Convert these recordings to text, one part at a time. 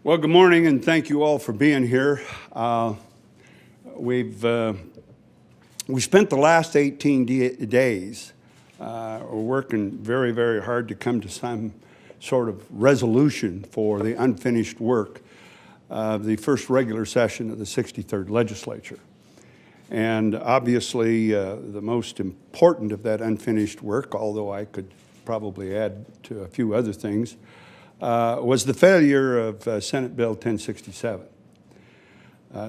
Well, good morning, and thank you all for being here. We spent the last 18 days working very, very hard to come to some sort of resolution for the unfinished work of the first regular session of the 63rd legislature. And obviously, the most important of that unfinished work, although I could probably add to a few other things, was the failure of Senate Bill 1067.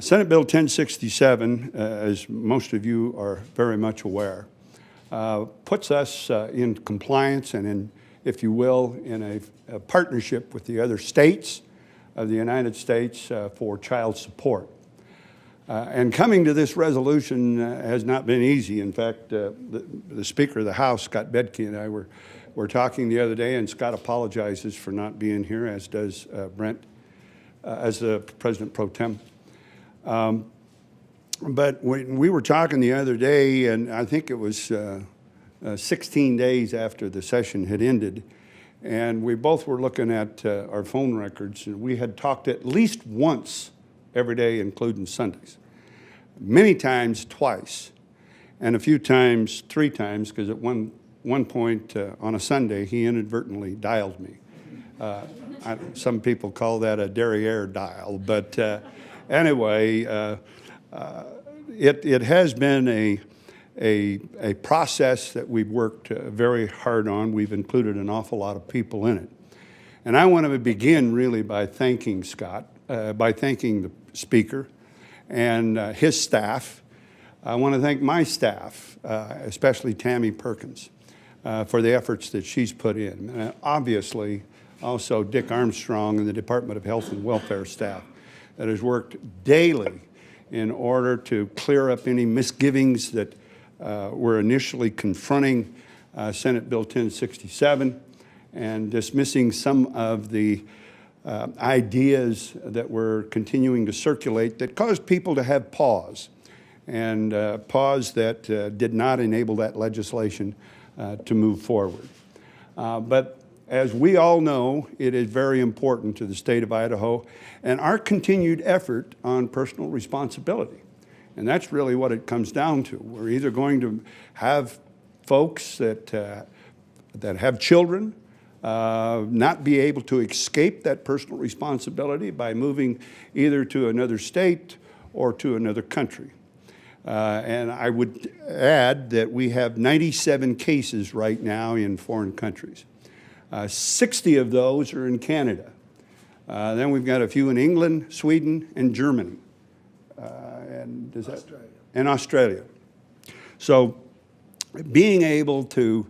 Senate Bill 1067, as most of you are very much aware, puts us in compliance and in, if you will, in a partnership with the other states of the United States for child support. And coming to this resolution has not been easy. In fact, the Speaker of the House, Scott Bedke, and I were talking the other day, and Scott apologizes for not being here, as does Brent, as the President Pro Tem. But when we were talking the other day, and I think it was 16 days after the session had ended, and we both were looking at our phone records, and we had talked at least once every day, including Sundays. Many times twice, and a few times 3 times, because at one point on a Sunday, he inadvertently dialed me. Some people call that a derriere dial, but anyway, it has been a process that we've worked very hard on. We've included an awful lot of people in it. And I want to begin really by thanking Scott, by thanking the Speaker and his staff. I want to thank my staff, especially Tammy Perkins, for the efforts that she's put in. And obviously, also Dick Armstrong and the Department of Health and Welfare staff that has worked daily in order to clear up any misgivings that were initially confronting Senate Bill 1067 and dismissing some of the ideas that were continuing to circulate that caused people to have pause, and pause that did not enable that legislation to move forward. But as we all know, it is very important to the state of Idaho and our continued effort on personal responsibility. And that's really what it comes down to. We're either going to have folks that have children not be able to escape that personal responsibility by moving either to another state or to another country. And I would add that we have 97 cases right now in foreign countries. 60 of those are in Canada. Then we've got a few in England, Sweden, and Germany. And Australia. So being able to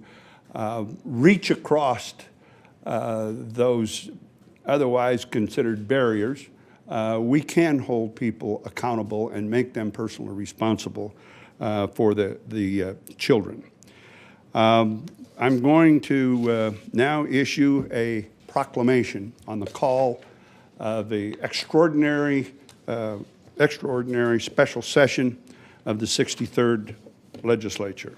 reach across those otherwise considered barriers, we can hold people accountable and make them personally responsible for the children. I'm going to now issue a proclamation on the call of the extraordinary special session of the 63rd legislature.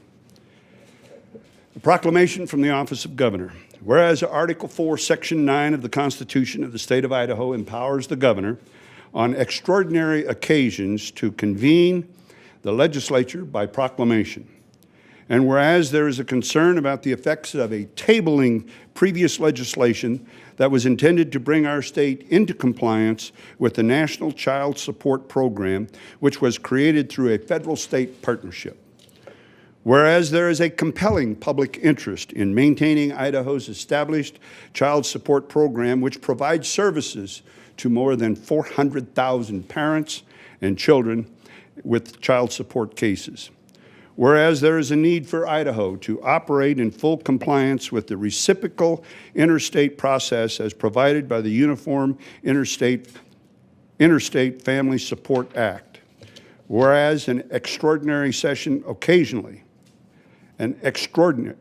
A proclamation from the office of governor. Whereas Article 4, Section 9 of the Constitution of the state of Idaho empowers the governor on extraordinary occasions to convene the legislature by proclamation. And whereas there is a concern about the effects of a tabling previous legislation that was intended to bring our state into compliance with the National Child Support Program, which was created through a federal-state partnership. Whereas there is a compelling public interest in maintaining Idaho's established child support program, which provides services to more than 400,000 parents and children with child support cases. Whereas there is a need for Idaho to operate in full compliance with the reciprocal interstate process as provided by the Uniform Interstate Family Support Act. Whereas an extraordinary session occasionally, an extraordinary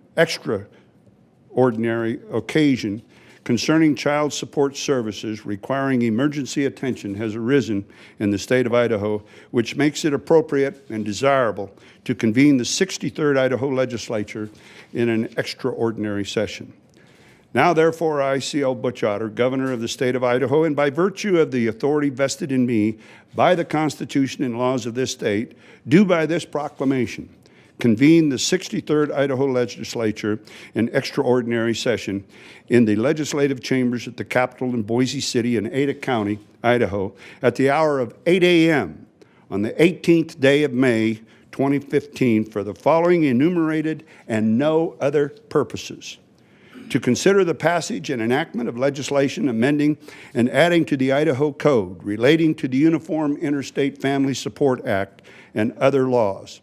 occasion concerning child support services requiring emergency attention has arisen in the state of Idaho, which makes it appropriate and desirable to convene the 63rd Idaho legislature in an extraordinary session. Now, therefore, I, C.L. Butch Otter, Governor of the state of Idaho, and by virtue of the authority vested in me by the Constitution and laws of this state, do by this proclamation convene the 63rd Idaho Legislature in extraordinary session in the legislative chambers at the Capitol in Boise City in Ada County, Idaho, at the hour of 8 a.m. on the 18th day of May, 2015, for the following enumerated and no other purposes: to consider the passage and enactment of legislation amending and adding to the Idaho Code relating to the Uniform Interstate Family Support Act and other laws,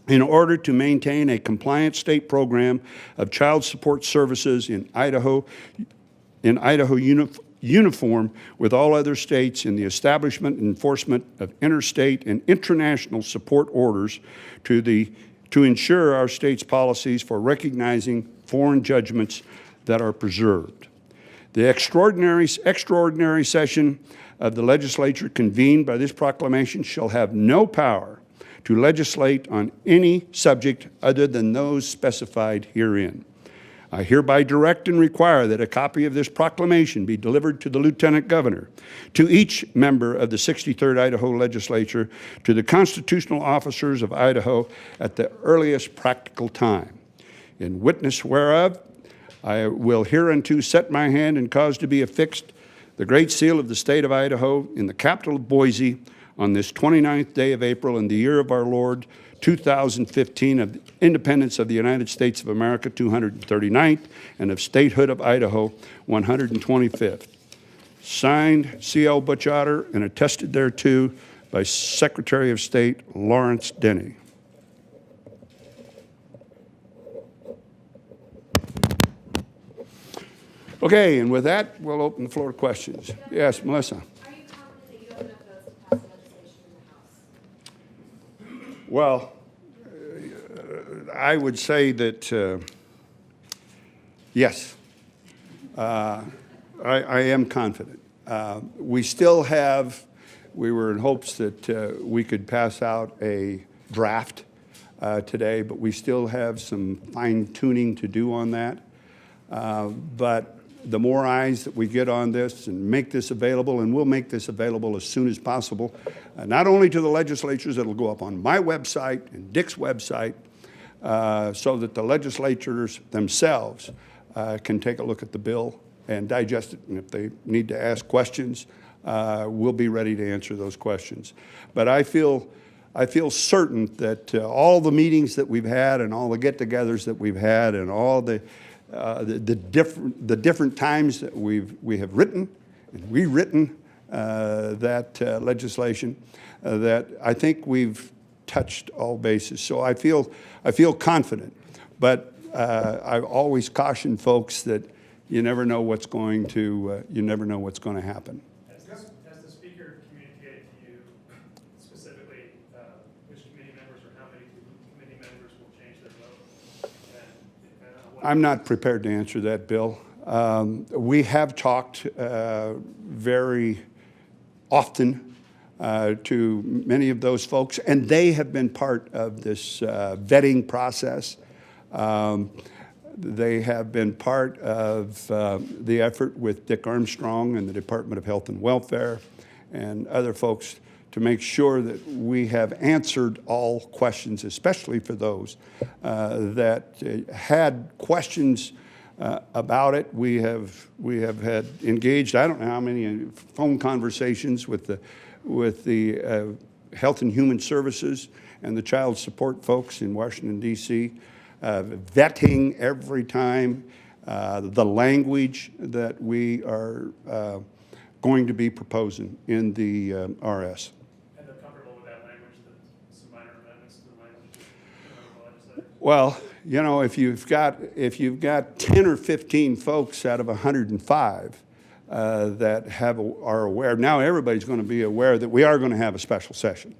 in order to maintain a compliant state program of child support services in Idaho uniform with all other states, in the establishment and enforcement of interstate and international support orders to ensure our state's policies for recognizing foreign judgments that are preserved. The extraordinary session of the legislature convened by this proclamation shall have no power to legislate on any subject other than those specified herein. I hereby direct and require that a copy of this proclamation be delivered to the Lieutenant Governor, to each member of the 63rd Idaho Legislature, to the constitutional officers of Idaho at the earliest practical time. In witness whereof, I will hereunto set my hand and cause to be affixed the great seal of the state of Idaho in the capital of Boise on this 29th day of April in the year of our Lord, 2015, of the independence of the United States of America, 239th, and of statehood of Idaho, 125th. Signed, C.L. Butch Otter, and attested thereto by Secretary of State Lawrence Denny. Okay, and with that, we'll open the floor to questions. Yes, Melissa. Are you confident that you have enough votes to pass legislation in the House? Well, I would say that, yes, I am confident. We were in hopes that we could pass out a draft today, but we still have some fine tuning to do on that. But the more eyes that we get on this and make this available, and we'll make this available as soon as possible, not only to the legislatures, it'll go up on my website and Dick's website, so that the legislatures themselves can take a look at the bill and digest it. And if they need to ask questions, we'll be ready to answer those questions. But I feel certain that all the meetings that we've had and all the get-togethers that we've had and all the different times that we have written and rewritten that legislation, that I think we've touched all bases. So I feel confident, but I always caution folks that you never know what's going to happen. Has the speaker communicated to you specifically which committee members or how many committee members will change their vote? I'm not prepared to answer that, Bill. We have talked very often to many of those folks, and they have been part of this vetting process. They have been part of the effort with Dick Armstrong and the Department of Health and Welfare and other folks to make sure that we have answered all questions, especially for those that had questions about it. We have had engaged, I don't know how many phone conversations with the Health and Human Services and the child support folks in Washington, D.C., vetting every time the language that we are going to be proposing in the RS. And they're comfortable with that language, some minor amendments to the language? Well, you know, if you've got 10 or 15 folks out of 105 that are aware, now everybody's going to be aware that we are going to have a special session.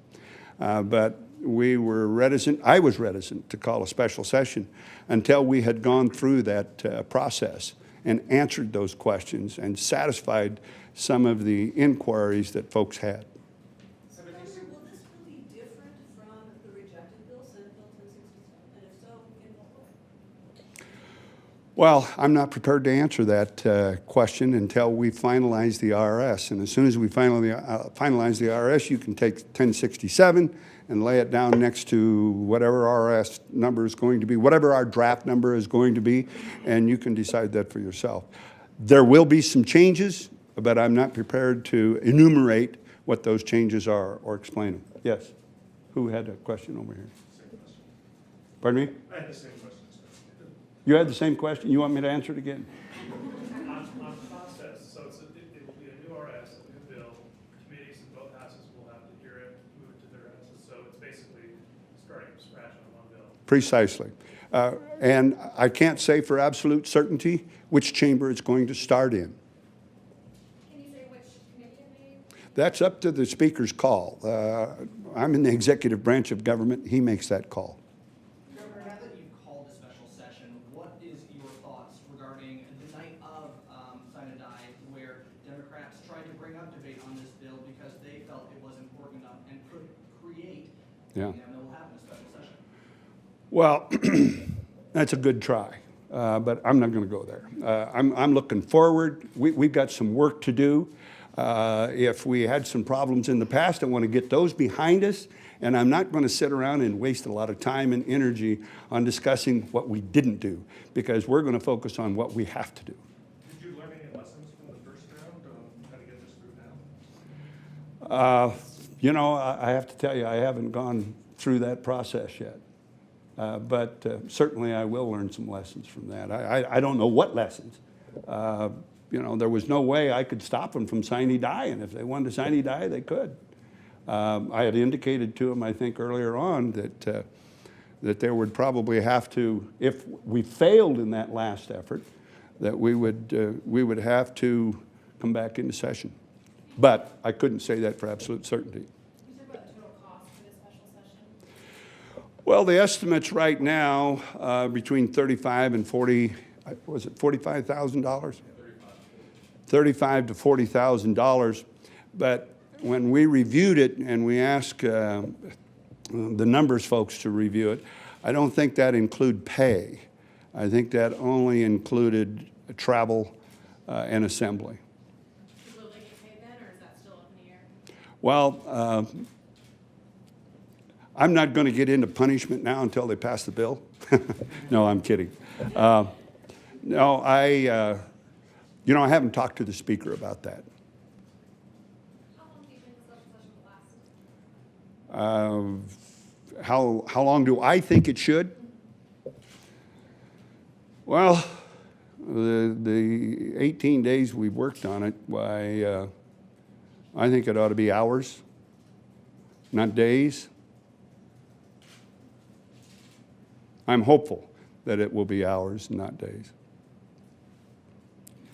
But we were reticent, I was reticent to call a special session until we had gone through that process and answered those questions and satisfied some of the inquiries that folks had. Will this bill be different from the rejected bill, Senate Bill 1067? And if so, in what way? Well, I'm not prepared to answer that question until we finalize the RS. And as soon as we finalize the RS, you can take 1067 and lay it down next to whatever RS number is going to be, whatever our draft number is going to be, and you can decide that for yourself. There will be some changes, but I'm not prepared to enumerate what those changes are or explain them. Yes? Who had a question over here? Same question. Pardon me? I had the same question, sir. You had the same question? You want me to answer it again? On process, so it will be a new RS, a new bill. Committees in both houses will have to hear it, move it to their houses. So it's basically starting from scratch on one bill. Precisely. And I can't say for absolute certainty which chamber it's going to start in. Can you say which committee it may? That's up to the speaker's call. I'm in the executive branch of government. He makes that call. Governor, now that you've called a special session, what is your thoughts regarding the night of Saedi, where Democrats tried to bring up debate on this bill because they felt it was important enough and could create Yeah. something that will happen in a special session? Well, that's a good try, but I'm not going to go there. I'm looking forward. We've got some work to do. If we had some problems in the past, I want to get those behind us, and I'm not going to sit around and waste a lot of time and energy on discussing what we didn't do, because we're going to focus on what we have to do. Did you learn any lessons from the first round on how to get this through now? You know, I have to tell you, I haven't gone through that process yet. But certainly I will learn some lessons from that. I don't know what lessons. You know, there was no way I could stop them from Saedi, and if they wanted to Saedi, they could. I had indicated to them, I think earlier on, that there would probably have to, if we failed in that last effort, that we would have to come back into session. But I couldn't say that for absolute certainty. You said about the total cost for this special session? Well, the estimates right now between 35 and 40, was it $45,000? 35 to $40,000. But when we reviewed it and we asked the numbers folks to review it, I don't think that include pay. I think that only included travel and assembly. Will they get paid then, or is that still up in the air? Well, I'm not going to get into punishment now until they pass the bill. No, I'm kidding. No, you know, I haven't talked to the speaker about that. How long do you think the special session will last? How long do I think it should? Well, the 18 days we've worked on it, why, I think it ought to be hours, not days. I'm hopeful that it will be hours, not days.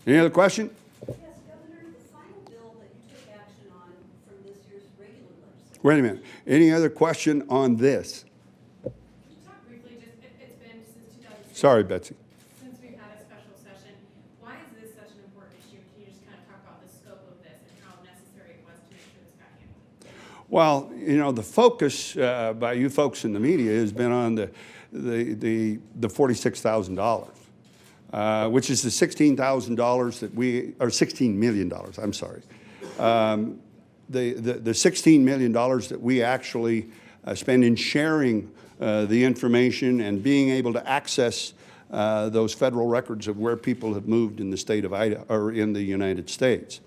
Any other question? Yes, Governor, the final bill that you took action on from this year's regular legislation. Wait a minute. Any other question on this? Can you talk briefly, just, it's been since 2006. Sorry, Betsy. Since we've had a special session, why is this such an important issue? Can you just kind of talk about the scope of this and how necessary it was to make sure this got handled? Well, you know, the focus by you folks in the media has been on the $46,000, which is the $16,000 that we, or $16 million, I'm sorry. The $16 million that we actually spend in sharing the information and being able to access those federal records of where people have moved in the state of Idaho, or in the United States.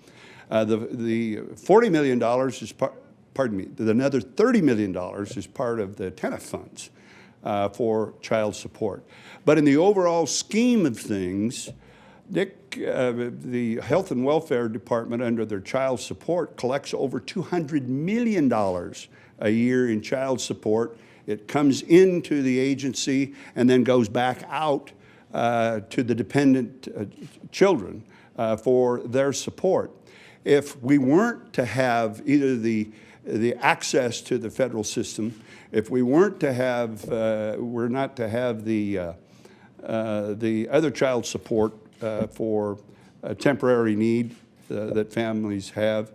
The $40 million is part, pardon me, another $30 million is part of the TENF funds for child support. But in the overall scheme of things, Dick, the Health and Welfare Department under their child support collects over $200 million a year in child support. It comes into the agency and then goes back out to the dependent children for their support. If we weren't to have either the access to the federal system, if we weren't to have, we're not to have the other child support for a temporary need that families have,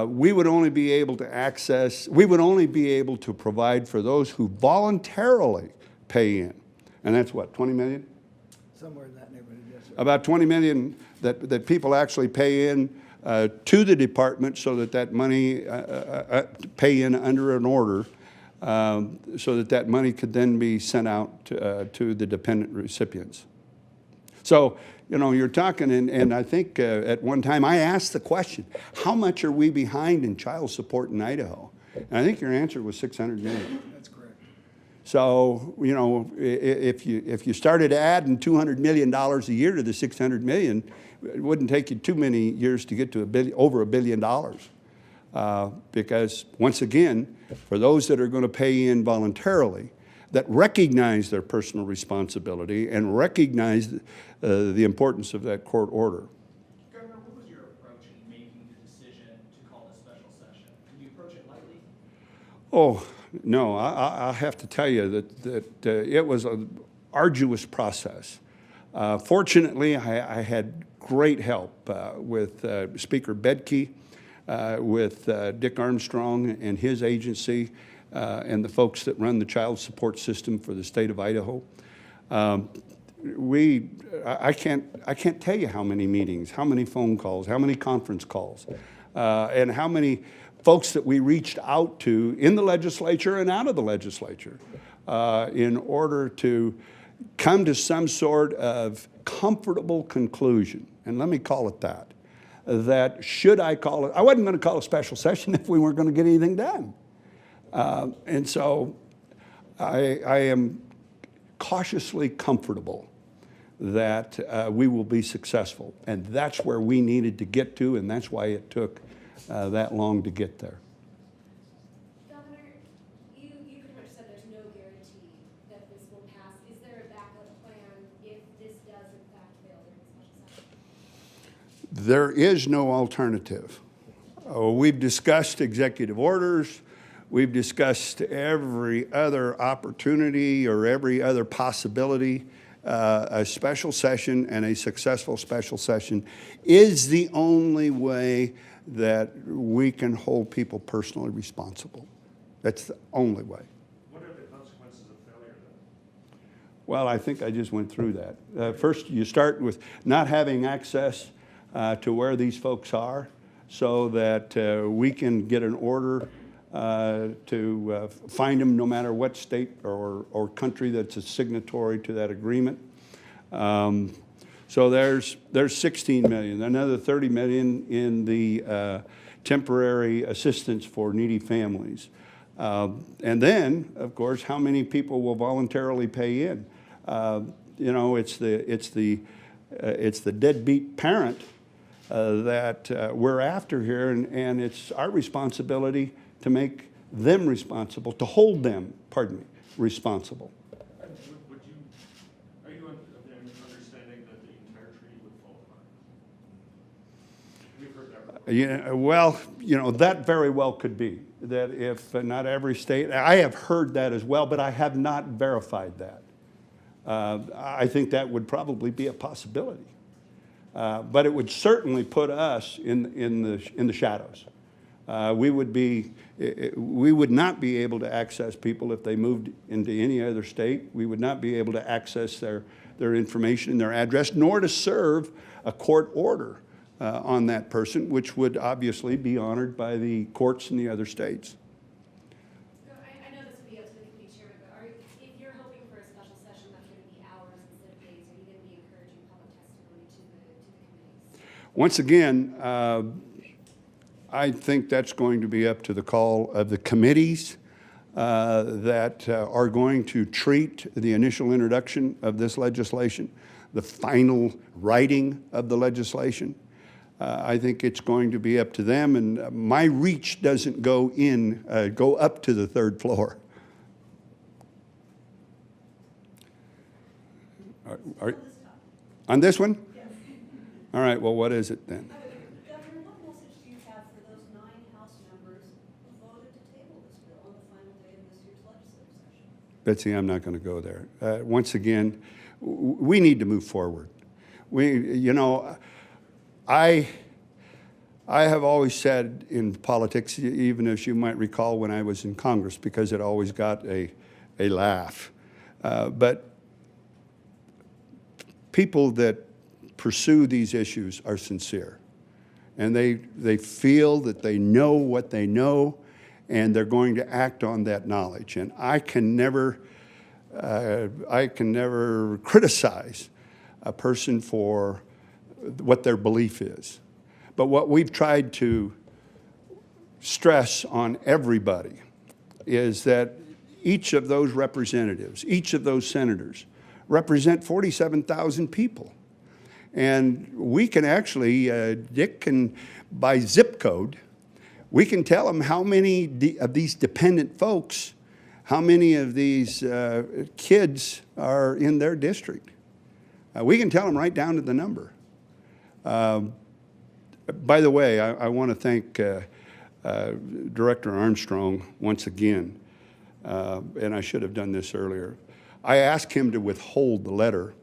we would only be able to access, we would only be able to provide for those who voluntarily pay in. And that's what, 20 million? Somewhere in that neighborhood, yes, sir. About 20 million that people actually pay in to the department so that that money, pay in under an order, so that that money could then be sent out to the dependent recipients. So, you know, you're talking, and I think at one time I asked the question, how much are we behind in child support in Idaho? And I think your answer was 600 million. That's correct. So, you know, if you started adding $200 million a year to the 600 million, it wouldn't take you too many years to get to over $1 billion. Because once again, for those that are going to pay in voluntarily, that recognize their personal responsibility and recognize the importance of that court order. Governor, what was your approach in making the decision to call this special session? Did you approach it lightly? Oh, no, I have to tell you that it was an arduous process. Fortunately, I had great help with Speaker Bedke, with Dick Armstrong and his agency, and the folks that run the child support system for the state of Idaho. I can't tell you how many meetings, how many phone calls, how many conference calls, and how many folks that we reached out to in the legislature and out of the legislature in order to come to some sort of comfortable conclusion. And let me call it that. That should I call it, I wasn't going to call a special session if we weren't going to get anything done. And so I am cautiously comfortable that we will be successful. And that's where we needed to get to, and that's why it took that long to get there. Governor, you pretty much said there's no guarantee that this will pass. Is there a backup plan if this does in fact fail during the special session? There is no alternative. We've discussed executive orders. We've discussed every other opportunity or every other possibility. A special session and a successful special session is the only way that we can hold people personally responsible. That's the only way. What are the consequences of failure then? Well, I think I just went through that. First, you start with not having access to where these folks are so that we can get an order to find them no matter what state or country that's a signatory to that agreement. So there's 16 million, another 30 million in the temporary assistance for needy families. And then, of course, how many people will voluntarily pay in? You know, it's the deadbeat parent that we're after here, and it's our responsibility to make them responsible, to hold them, responsible. Are you of the understanding that the entire treaty would fall apart? We've heard that before. Yeah, well, you know, that very well could be. That if not every state, I have heard that as well, but I have not verified that. I think that would probably be a possibility. But it would certainly put us in the shadows. We would not be able to access people if they moved into any other state. We would not be able to access their information and their address, nor to serve a court order on that person, which would obviously be honored by the courts in the other states. So I know this would be up to the committee chairman, but if you're hoping for a special session that's going to be hours instead of days, are you going to be encouraging public testimony to the committees? Once again, I think that's going to be up to the call of the committees that are going to treat the initial introduction of this legislation, the final writing of the legislation. I think it's going to be up to them, and my reach doesn't go up to the third floor. On this one? Yes. All right, well, what is it then? Governor, what message do you have for those 9 House members who voted to table this bill on the final day of this year's legislative session? Betsy, I'm not going to go there. Once again, we need to move forward. You know, I have always said in politics, even as you might recall when I was in Congress, because it always got a laugh. But people that pursue these issues are sincere. And they feel that they know what they know, and they're going to act on that knowledge. And I can never criticize a person for what their belief is. But what we've tried to stress on everybody is that each of those representatives, each of those senators, represent 47,000 people. And we can actually, Dick can, by zip code, we can tell them how many of these dependent folks, how many of these kids are in their district. We can tell them right down to the number. By the way, I want to thank Director Armstrong once again, and I should have done this earlier. I asked him to withhold the letter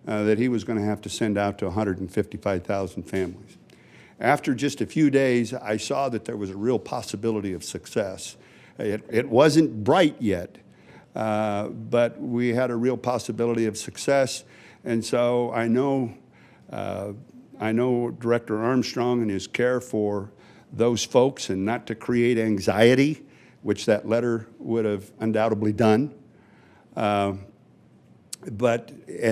that he was going to have to send out to 155,000 families. After just a few days, I saw that there was a real possibility of success. It wasn't bright yet, but we had a real possibility of success. And so I know Director Armstrong and his care for those folks, and not to create anxiety, which that letter would have undoubtedly done. And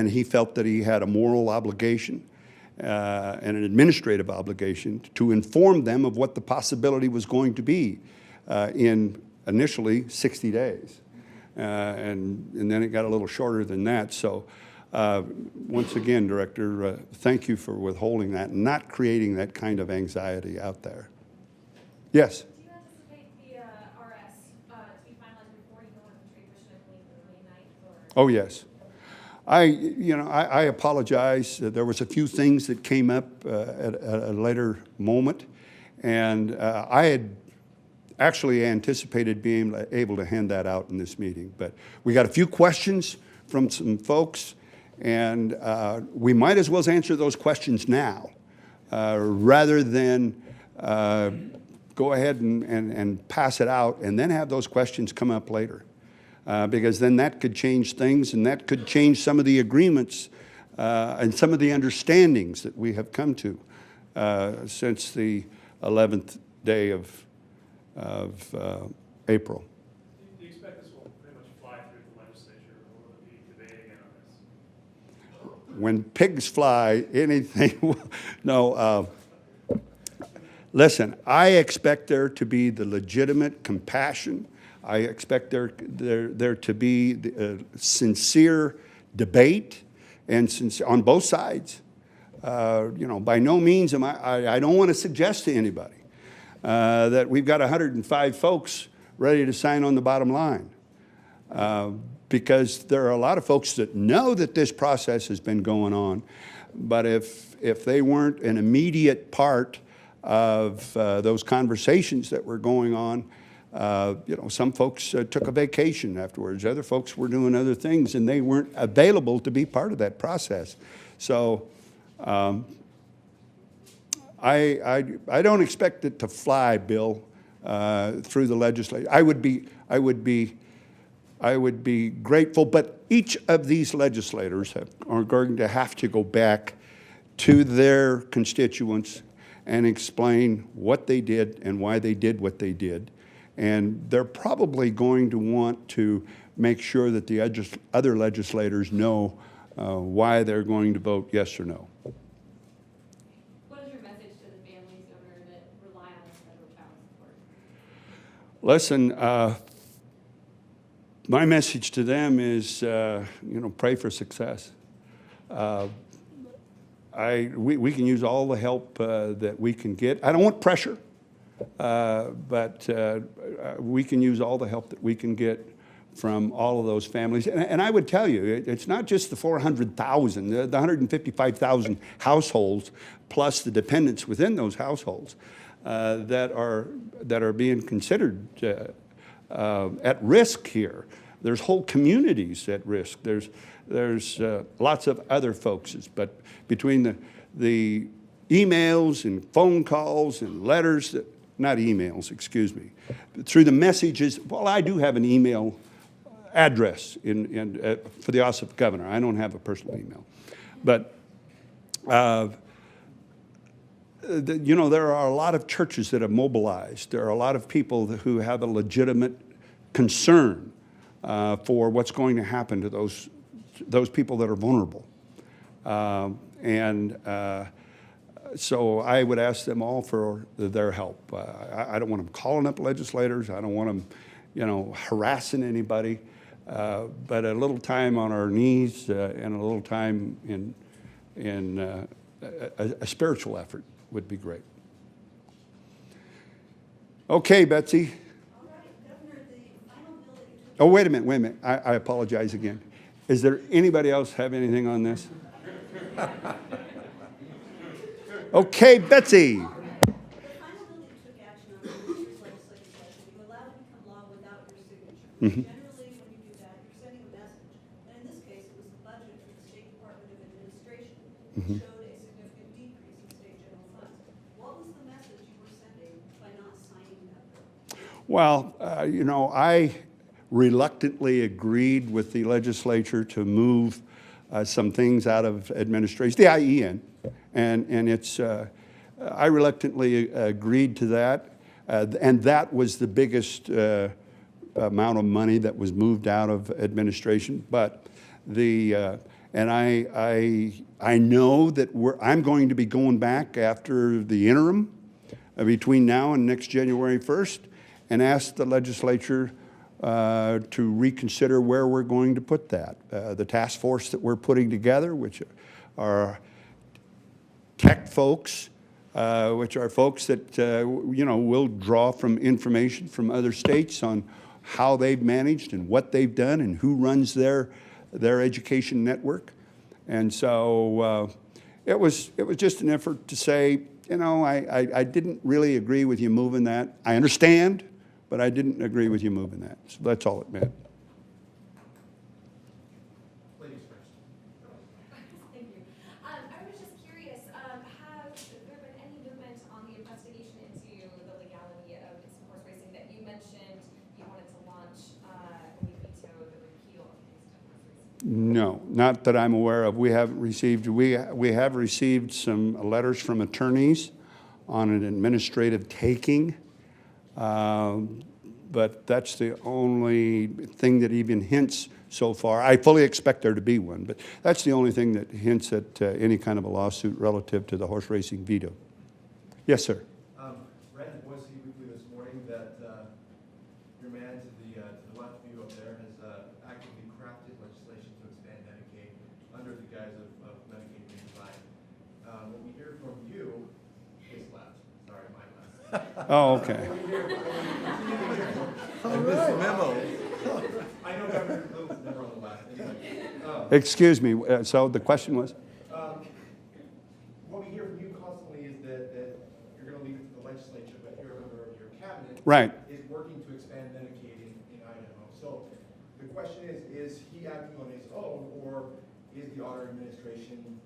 he felt that he had a moral obligation and an administrative obligation to inform them of what the possibility was going to be in initially 60 days. And then it got a little shorter than that. So once again, Director, thank you for withholding that and not creating that kind of anxiety out there. Yes? Do you anticipate the RS to be finalized before you go into trade commission, I believe, the May 9th? Or? Oh, yes. I apologize. There was a few things that came up at a later moment, and I had actually anticipated being able to hand that out in this meeting. But we got a few questions from some folks, and we might as well answer those questions now rather than go ahead and pass it out and then have those questions come up later. Because then that could change things, and that could change some of the agreements and some of the understandings that we have come to since the 11th day of April. Do you expect this will pretty much fly through the legislature, or will there be debate again on this? When pigs fly, anything will, no. Listen, I expect there to be the legitimate compassion. I expect there to be sincere debate and on both sides. By no means I don't want to suggest to anybody that we've got 105 folks ready to sign on the bottom line. Because there are a lot of folks that know that this process has been going on, but if they weren't an immediate part of those conversations that were going on, some folks took a vacation afterwards. Other folks were doing other things, and they weren't available to be part of that process. So I don't expect it to fly, Bill, through the legislature. I would be grateful, but each of these legislators are going to have to go back to their constituents and explain what they did and why they did what they did. And they're probably going to want to make sure that the other legislators know why they're going to vote yes or no. What is your message to the families, Governor, that rely on this federal child support? Listen, my message to them is, pray for success. We can use all the help that we can get. I don't want pressure. But we can use all the help that we can get from all of those families. And I would tell you, it's not just the 400,000, the 155,000 households, plus the dependents within those households that are being considered at risk here. There's whole communities at risk. There's lots of other folks, but between the emails and phone calls and letters that, not emails, excuse me, through the messages. Well, I do have an email address for the office of governor. I don't have a personal email. But there are a lot of churches that have mobilized. There are a lot of people who have a legitimate concern for what's going to happen to those people that are vulnerable. So I would ask them all for their help. I don't want them calling up legislators. I don't want them, harassing anybody. But a little time on our knees and a little time in a spiritual effort would be great. Okay, Betsy. All right, Governor, the final bill that you took. Oh, wait a minute. I apologize again. Is there anybody else have anything on this? Okay, Betsy. The final bill that you took action on in this year's legislative session, you allowed it to become law without your signature. Generally, when you do that, you're sending a message. And in this case, it was the budget for the State Department of Administration that showed a significant decrease in state general funds. What was the message you were sending by not signing that bill? Well, I reluctantly agreed with the legislature to move some things out of administration, the IEN, and it's. I reluctantly agreed to that, and that was the biggest amount of money that was moved out of administration. But and I know that I'm going to be going back after the interim between now and next January 1st, and ask the legislature to reconsider where we're going to put that. The task force that we're putting together, which are tech folks, which are folks that will draw from information from other states on how they've managed and what they've done and who runs their education network. And so it was just an effort to say, I didn't really agree with you moving that. I understand, but I didn't agree with you moving that. So that's all it meant. Ladies first. Thank you. I was just curious, have there been any movement on the investigation into the legality of instant horse racing that you mentioned you wanted to launch when you vetoed the repeal of instant horse racing? No, not that I'm aware of. We have received some letters from attorneys on an administrative taking. But that's the only thing that even hints so far. I fully expect there to be one, but that's the only thing that hints at any kind of a lawsuit relative to the horse racing veto. Yes, sir. Read in Boise Weekly this morning that your man to the left of you up there has actively crafted legislation to expand Medicaid under the guise of Medicaid redesign. What we hear from you is left. Sorry, my left. Oh, okay. I missed the memo. I know Governor Kunz is never on the left. Anyway, Excuse me. So the question was? what we hear from you constantly is that you're going to leave it to the legislature, but you're a member of your cabinet. Right. Is working to expand Medicaid in Idaho. So the question is he acting on his own, or is the Otter administration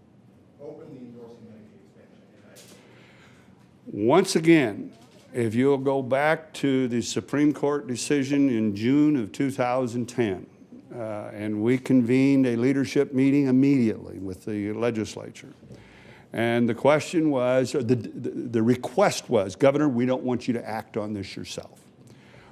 openly endorsing Medicaid expansion in Idaho? Once again, if you'll go back to the Supreme Court decision in June of 2010, and we convened a leadership meeting immediately with the legislature. And the question was, the request was, Governor, we don't want you to act on this yourself.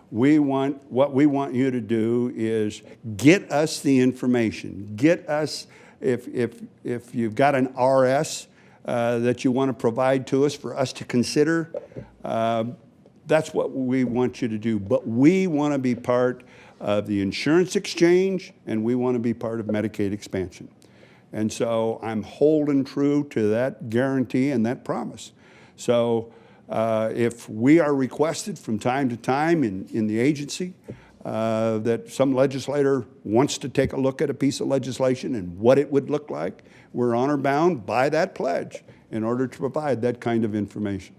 What we want you to do is get us the information. Get us, if you've got an RS that you want to provide to us for us to consider, that's what we want you to do. But we want to be part of the insurance exchange, and we want to be part of Medicaid expansion. And so I'm holding true to that guarantee and that promise. So if we are requested from time to time in the agency that some legislator wants to take a look at a piece of legislation and what it would look like, we're honor bound by that pledge in order to provide that kind of information.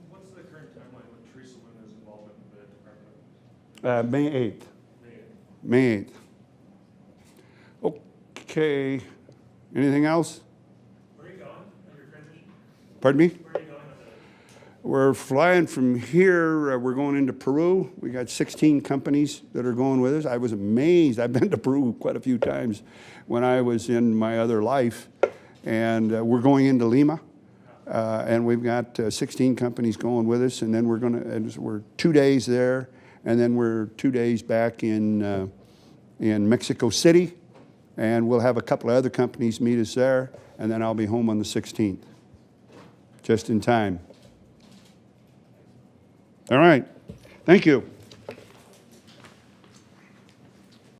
What's the current timeline with Teresa Luna's involvement in the Department of May 8th. May 8th? May 8th. Okay. Anything else? Where are you going on your transition? Pardon me? Where are you going with We're flying from here. We're going into Peru. We got 16 companies that are going with us. I was amazed. I've been to Peru quite a few times when I was in my other life. And we're going into Lima. And we've got 16 companies going with us. And then we're 2 days there. And then we're 2 days back in Mexico City. And we'll have a couple of other companies meet us there. And then I'll be home on the 16th, just in time. All right. Thank you.